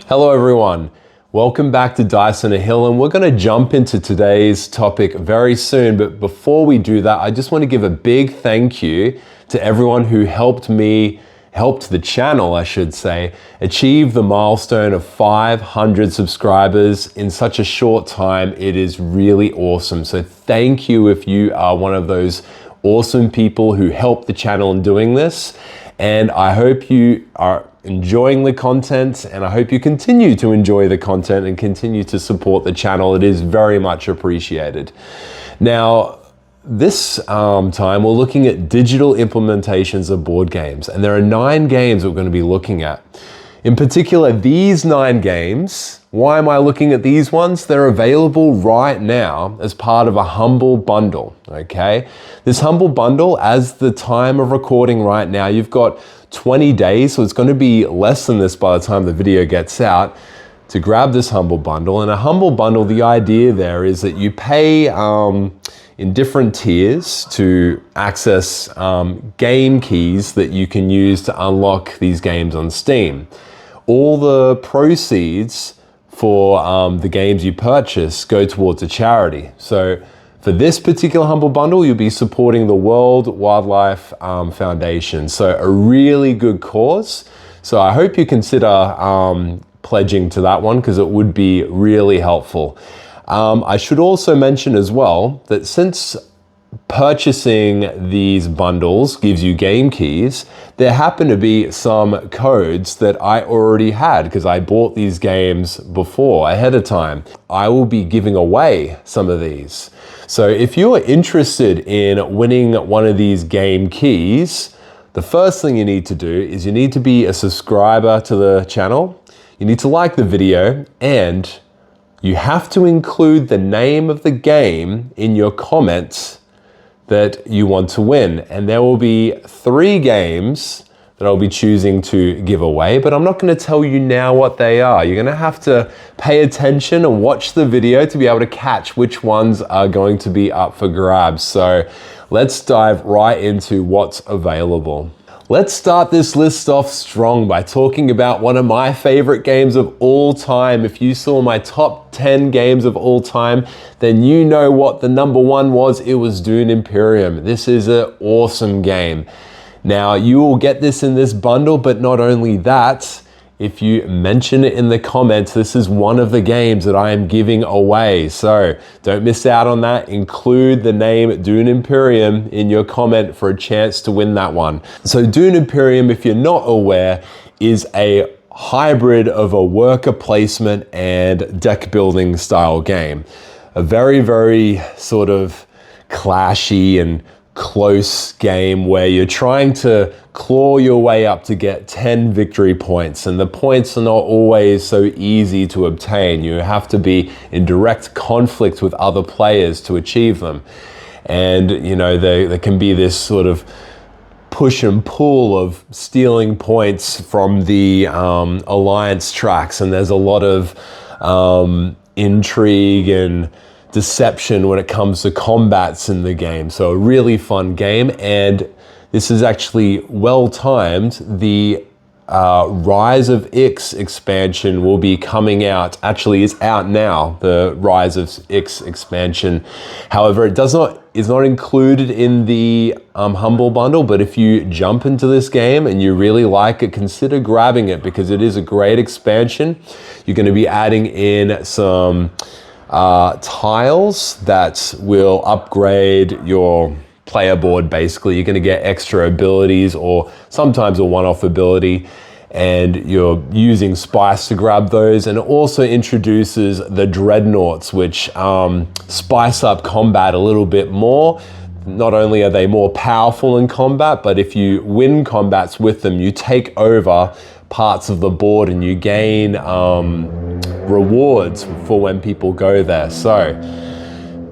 Hello everyone, welcome back to DICEonaHILL, and we're going to jump into today's topic very soon. But before we do that, I just want to give a big thank you to everyone who helped the channel, I should say, achieve the milestone of 500 subscribers in such a short time. It is really awesome. So thank you if you are one of those awesome people who helped the channel in doing this. And I hope you are enjoying the content, and I hope you continue to enjoy the content and continue to support the channel. It is very much appreciated. Now, this time we're looking at digital implementations of board games, and there are 9 games we're going to be looking at. In particular, these 9 games, why am I looking at these ones? They're available right now as part of a Humble Bundle, okay? This Humble Bundle, as the time of recording right now, you've got 20 days, so it's going to be less than this by the time the video gets out, to grab this Humble Bundle. And a Humble Bundle, the idea there is that you pay in different tiers to access game keys that you can use to unlock these games on Steam. All the proceeds for the games you purchase go towards a charity. So for this particular Humble Bundle, you'll be supporting the World Wildlife Foundation. So a really good cause. So I hope you consider pledging to that one, because it would be really helpful. I should also mention as well that since purchasing these bundles gives you game keys, there happen to be some codes that I already had because I bought these games before, ahead of time. I will be giving away some of these. So if you're interested in winning one of these game keys, the first thing you need to do is you need to be a subscriber to the channel. You need to like the video, and you have to include the name of the game in your comments that you want to win. And there will be 3 games that I'll be choosing to give away, but I'm not going to tell you now what they are. You're going to have to pay attention and watch the video to be able to catch which ones are going to be up for grabs. So let's dive right into what's available. Let's start this list off strong by talking about one of my favorite games of all time. If you saw my top 10 games of all time, then you know what the number 1 was. It was Dune Imperium. This is an awesome game. Now, you will get this in this bundle, but not only that, if you mention it in the comments, this is one of the games that I am giving away. So don't miss out on that. Include the name Dune Imperium in your comment for a chance to win that one. So Dune Imperium, if you're not aware, is a hybrid of a worker placement and deck building style game. A very, very sort of clashy and close game where you're trying to claw your way up to get 10 victory points, and the points are not always so easy to obtain. You have to be in direct conflict with other players to achieve them. And you know, there can be this sort of push and pull of stealing points from the alliance tracks, and there's a lot of intrigue and deception when it comes to combats in the game. So a really fun game, and this is actually well timed. The Rise of Ix expansion will be coming out, actually is out now, the Rise of Ix expansion. However, it is not included in the Humble Bundle, but if you jump into this game and you really like it, consider grabbing it because it is a great expansion. You're going to be adding in some tiles that will upgrade your player board. Basically, you're going to get extra abilities or sometimes a one-off ability, and you're using spice to grab those. And it also introduces the dreadnoughts, which spice up combat a little bit more. Not only are they more powerful in combat, but if you win combats with them, you take over parts of the board and you gain rewards for when people go there. So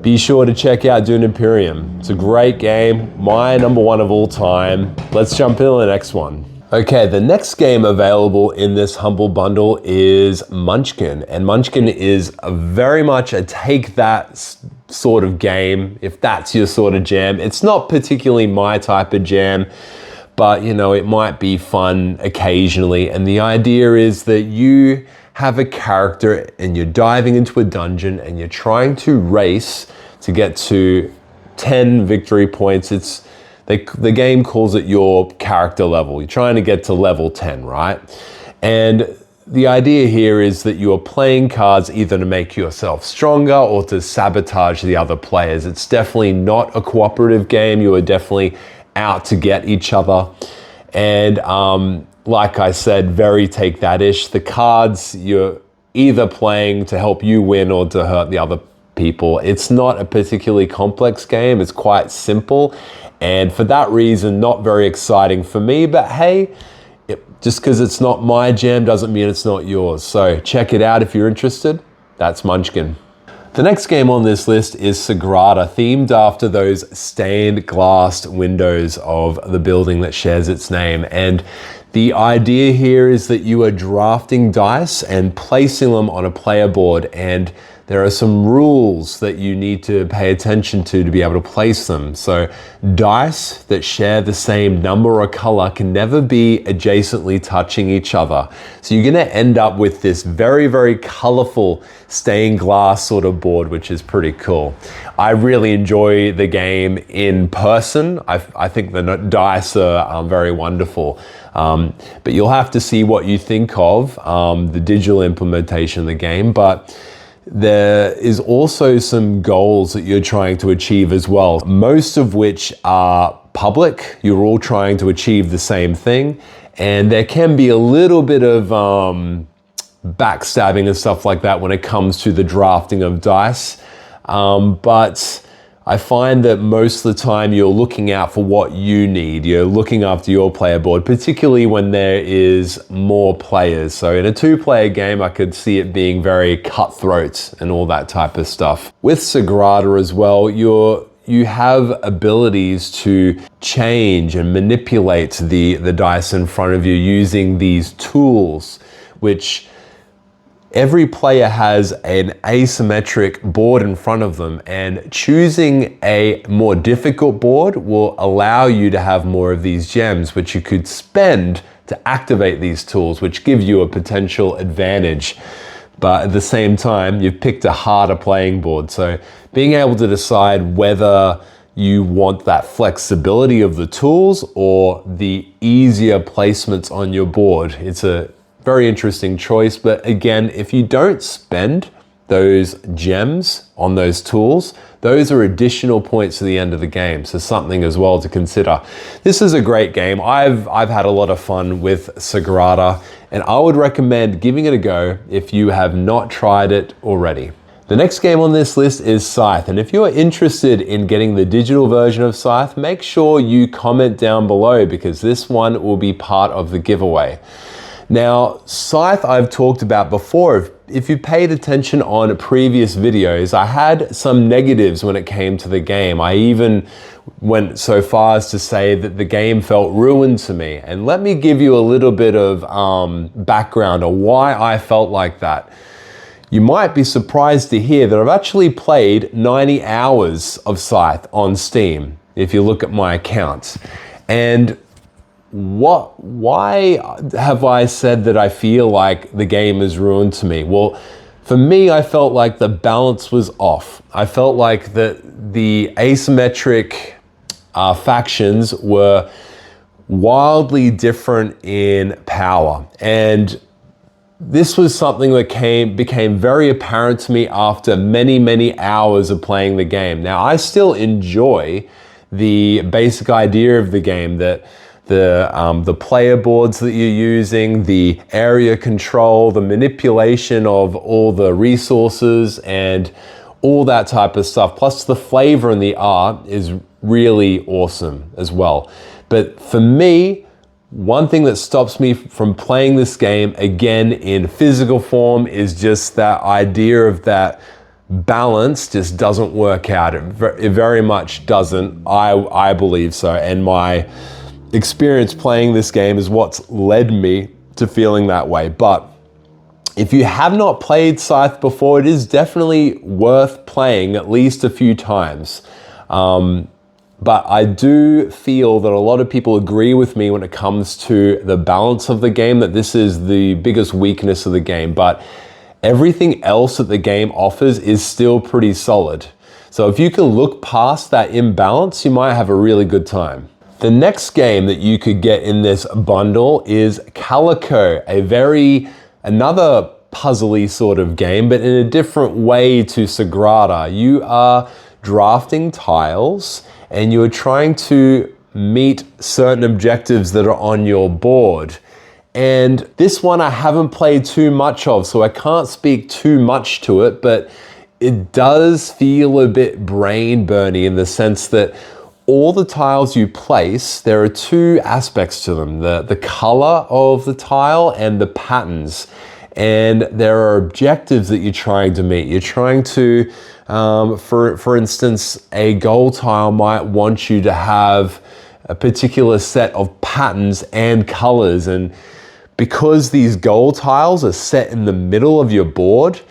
be sure to check out Dune Imperium. It's a great game, my number 1 of all time. Let's jump into the next one. Okay, the next game available in this Humble Bundle is Munchkin. And Munchkin is very much a take that sort of game, if that's your sort of jam. It's not particularly my type of jam, but you know, it might be fun occasionally. And the idea is that you have a character and you're diving into a dungeon and you're trying to race to get to 10 victory points. The game calls it your character level. You're trying to get to level 10, right? And the idea here is that you are playing cards either to make yourself stronger or to sabotage the other players. It's definitely not a cooperative game. You are definitely out to get each other. And like I said, very take that-ish. The cards, you're either playing to help you win or to hurt the other people. It's not a particularly complex game. It's quite simple. And for that reason, not very exciting for me. But hey, just because it's not my jam doesn't mean it's not yours. So check it out if you're interested. That's Munchkin. The next game on this list is Sagrada, themed after those stained glass windows of the building that shares its name. And the idea here is that you are drafting dice and placing them on a player board, and there are some rules that you need to pay attention to be able to place them. So dice that share the same number or color can never be adjacently touching each other. So you're gonna end up with this very, very colorful stained glass sort of board, which is pretty cool. I really enjoy the game in person. I think the dice are very wonderful. But you'll have to see what you think of the digital implementation of the game. But there is also some goals that you're trying to achieve as well, most of which are public. You're all trying to achieve the same thing. And there can be a little bit of backstabbing and stuff like that when it comes to the drafting of dice. But I find that most of the time you're looking out for what you need. You're looking after your player board, particularly when there is more players. So in a two-player game, I could see it being very cutthroat and all that type of stuff. With Sagrada as well, you have abilities to change and manipulate the dice in front of you using these tools, which every player has an asymmetric board in front of them, and choosing a more difficult board will allow you to have more of these gems, which you could spend to activate these tools, which give you a potential advantage. But at the same time, you've picked a harder playing board. So being able to decide whether you want that flexibility of the tools or the easier placements on your board, it's a very interesting choice. But again, if you don't spend those gems on those tools, those are additional points to the end of the game. So something as well to consider. This is a great game. I've had a lot of fun with Sagrada, and I would recommend giving it a go if you have not tried it already. The next game on this list is Scythe, and if you are interested in getting the digital version of Scythe, make sure you comment down below because this one will be part of the giveaway. Now, Scythe I've talked about before. If you paid attention on previous videos, I had some negatives when it came to the game. I even went so far as to say that the game felt ruined to me. And let me give you a little bit of background on why I felt like that. You might be surprised to hear that I've actually played 90 hours of Scythe on Steam, if you look at my accounts. And why have I said that I feel like the game is ruined to me? Well, for me, I felt like the balance was off. I felt like the asymmetric factions were wildly different in power. And this was something that became very apparent to me after many, many hours of playing the game. Now, I still enjoy the basic idea of the game, that the player boards that you're using, the area control, the manipulation of all the resources and all that type of stuff. Plus the flavor and the art is really awesome as well. But for me, one thing that stops me from playing this game again in physical form is just that idea of that balance just doesn't work out. It very much doesn't, I believe so. And my experience playing this game is what's led me to feeling that way. But if you have not played Scythe before, it is definitely worth playing at least a few times. But I do feel that a lot of people agree with me when it comes to the balance of the game, that this is the biggest weakness of the game. But everything else that the game offers is still pretty solid. So if you can look past that imbalance, you might have a really good time. The next game that you could get in this bundle is Calico, another puzzly sort of game, but in a different way to Sagrada. You are drafting tiles and you are trying to meet certain objectives that are on your board. And this one I haven't played too much of, so I can't speak too much to it, but it does feel a bit brain burny in the sense that all the tiles you place, there are two aspects to them, the color of the tile and the patterns. And there are objectives that you're trying to meet. You're trying to, for instance, a goal tile might want you to have a particular set of patterns and colors. And because these goal tiles are set in the middle of your board,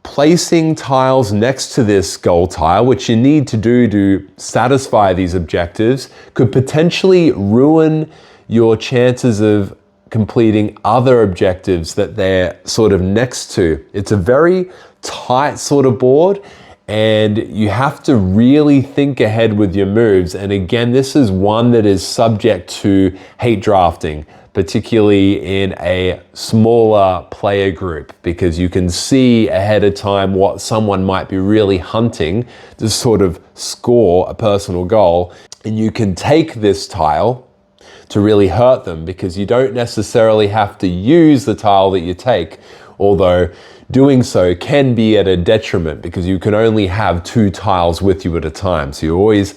placing tiles next to this goal tile, which you need to do to satisfy these objectives, could potentially ruin your chances of completing other objectives that they're sort of next to. It's a very tight sort of board, and you have to really think ahead with your moves. And again, this is one that is subject to hate drafting, particularly in a smaller player group, because you can see ahead of time what someone might be really hunting to sort of score a personal goal. And you can take this tile to really hurt them, because you don't necessarily have to use the tile that you take, although doing so can be at a detriment because you can only have two tiles with you at a time. So you're always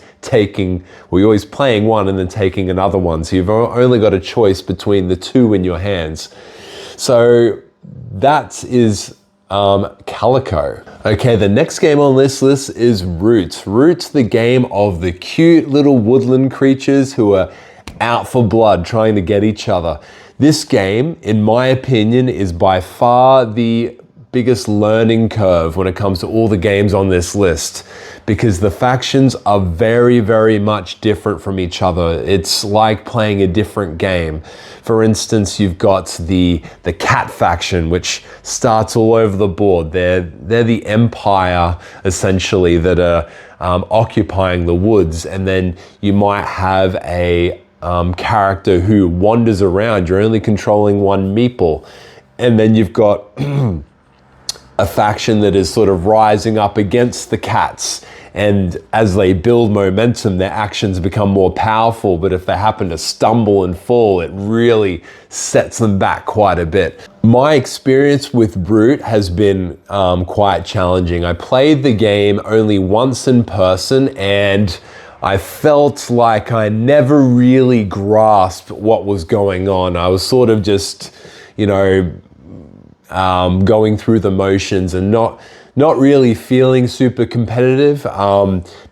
playing one and then taking another one. So you've only got a choice between the two in your hands. So that is Calico. Okay, the next game on this list is Root. Root's the game of the cute little woodland creatures who are out for blood, trying to get each other. This game, in my opinion, is by far the biggest learning curve when it comes to all the games on this list, because the factions are very, very much different from each other. It's like playing a different game. For instance, you've got the cat faction, which starts all over the board. They're the empire, essentially, that are occupying the woods. And then you might have a character who wanders around. You're only controlling one meeple. And then you've got a faction that is sort of rising up against the cats. And as they build momentum, their actions become more powerful. But if they happen to stumble and fall, it really sets them back quite a bit. My experience with Brute has been quite challenging. I played the game only once in person, and I felt like I never really grasped what was going on. I was sort of just, going through the motions and not really feeling super competitive,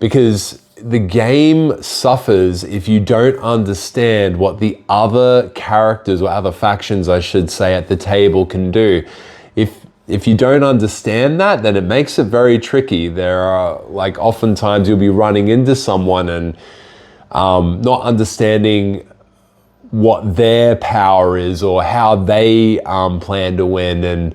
because the game suffers if you don't understand what the other characters, or other factions, I should say, at the table can do. If you don't understand that, then it makes it very tricky. There are, oftentimes you'll be running into someone and not understanding what their power is or how they plan to win. And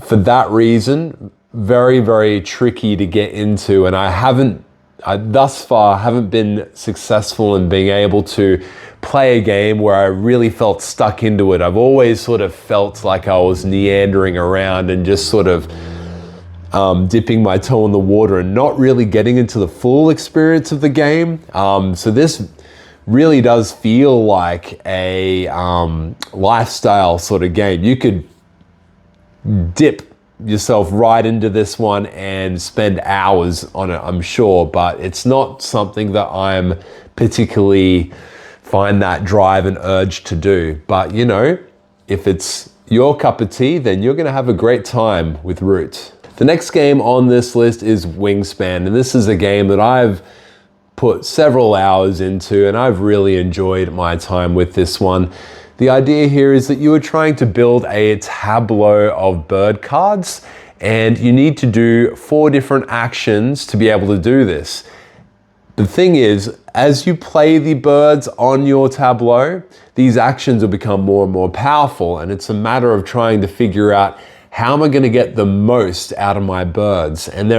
for that reason, very, very tricky to get into. And I thus far haven't been successful in being able to play a game where I really felt stuck into it. I've always sort of felt like I was meandering around and just sort of dipping my toe in the water and not really getting into the full experience of the game. So this really does feel like a lifestyle sort of game. You could dip yourself right into this one and spend hours on it, I'm sure, but it's not something that I'm particularly find that drive and urge to do. But if it's your cup of tea, then you're gonna have a great time with Root. The next game on this list is Wingspan, and this is a game that I've put several hours into, and I've really enjoyed my time with this one. The idea here is that you are trying to build a tableau of bird cards, and you need to do 4 different actions to be able to do this. The thing is, as you play the birds on your tableau, these actions will become more and more powerful, and it's a matter of trying to figure out how am I going to get the most out of my birds. And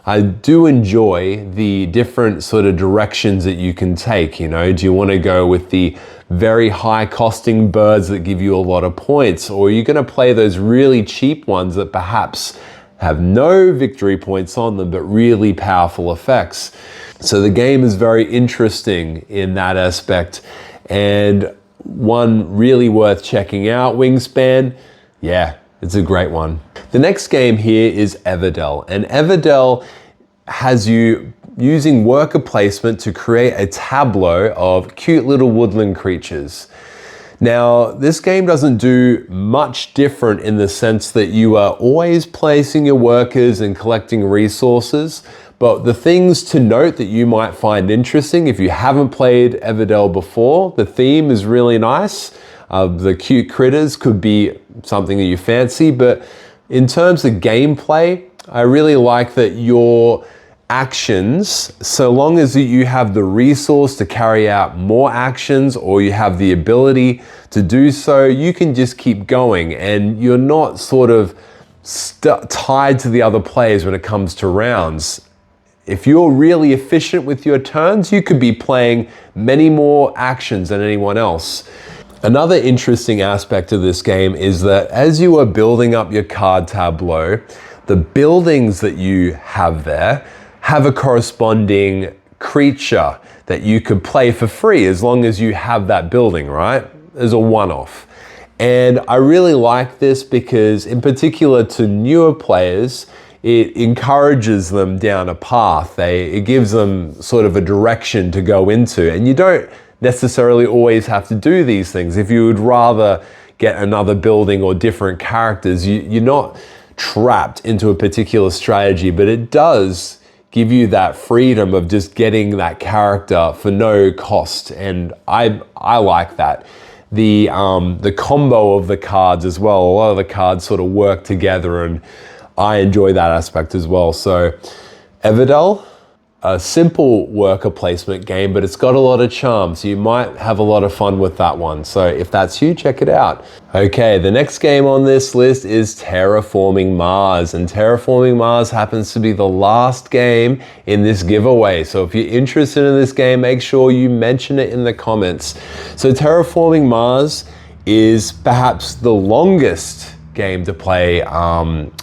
I do enjoy the different sort of directions that you can take. You know, do you want to go with the very high costing birds that give you a lot of points, or are you going to play those really cheap ones that perhaps have no victory points on them, but really powerful effects? So the game is very interesting in that aspect, and one really worth checking out. Wingspan, yeah, it's a great one. The next game here is Everdell, and Everdell has you using worker placement to create a tableau of cute little woodland creatures. Now, this game doesn't do much different in the sense that you are always placing your workers and collecting resources, but the things to note that you might find interesting, if you haven't played Everdell before, the theme is really nice. The cute critters could be something that you fancy, but in terms of gameplay, I really like that your actions, so long as you have the resource to carry out more actions or you have the ability to do so, you can just keep going and you're not sort of tied to the other players when it comes to rounds. If you're really efficient with your turns, you could be playing many more actions than anyone else. Another interesting aspect of this game is that as you are building up your card tableau, the buildings that you have there have a corresponding creature that you could play for free as long as you have that building, right? As a one-off. And I really like this because, in particular to newer players, it encourages them down a path. It gives them sort of a direction to go into, and you don't necessarily always have to do these things. If you would rather get another building or different characters, you're not trapped into a particular strategy, but it does give you that freedom of just getting that character for no cost, and I like that. The combo of the cards as well, a lot of the cards sort of work together, and I enjoy that aspect as well. So Everdell, a simple worker placement game, but it's got a lot of charm, so you might have a lot of fun with that one. So if that's you, check it out. Okay, the next game on this list is Terraforming Mars, and Terraforming Mars happens to be the last game in this giveaway. So if you're interested in this game, make sure you mention it in the comments. So Terraforming Mars is perhaps the longest game to play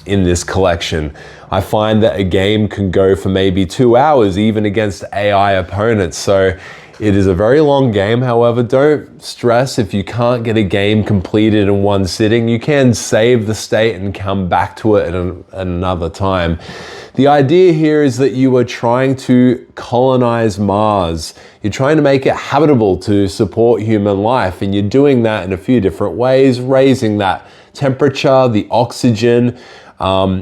in this collection. I find that a game can go for maybe 2 hours, even against AI opponents. So it is a very long game. However, don't stress if you can't get a game completed in one sitting. You can save the state and come back to it at another time. The idea here is that you are trying to colonize Mars. You're trying to make it habitable to support human life, and you're doing that in a few different ways, raising that temperature, the oxygen,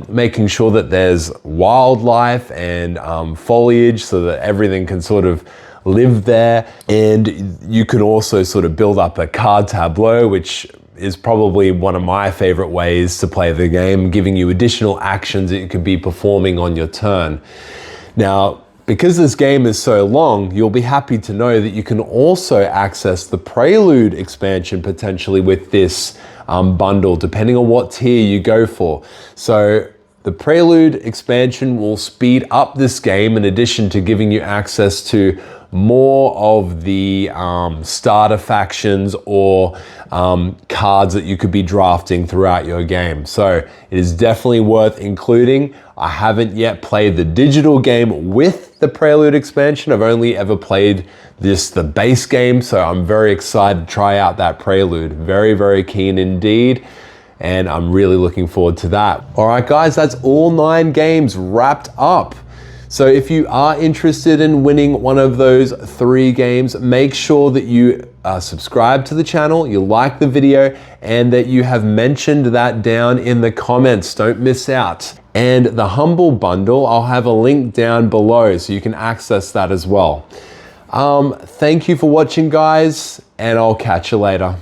making sure that there's wildlife and foliage so that everything can sort of live there. And you can also sort of build up a card tableau, which is probably one of my favorite ways to play the game, giving you additional actions that you could be performing on your turn. Now, because this game is so long, you'll be happy to know that you can also access the Prelude expansion potentially with this bundle, depending on what tier you go for. So the Prelude expansion will speed up this game in addition to giving you access to more of the starter factions or cards that you could be drafting throughout your game. So it is definitely worth including. I haven't yet played the digital game with the Prelude expansion. I've only ever played the base game, so I'm very excited to try out that Prelude. Very, very keen indeed, and I'm really looking forward to that. All right, guys, that's all 9 games wrapped up. So if you are interested in winning one of those 3 games, make sure that you subscribe to the channel, you like the video, and that you have mentioned that down in the comments. Don't miss out. And the Humble Bundle, I'll have a link down below so you can access that as well. Thank you for watching, guys, and I'll catch you later.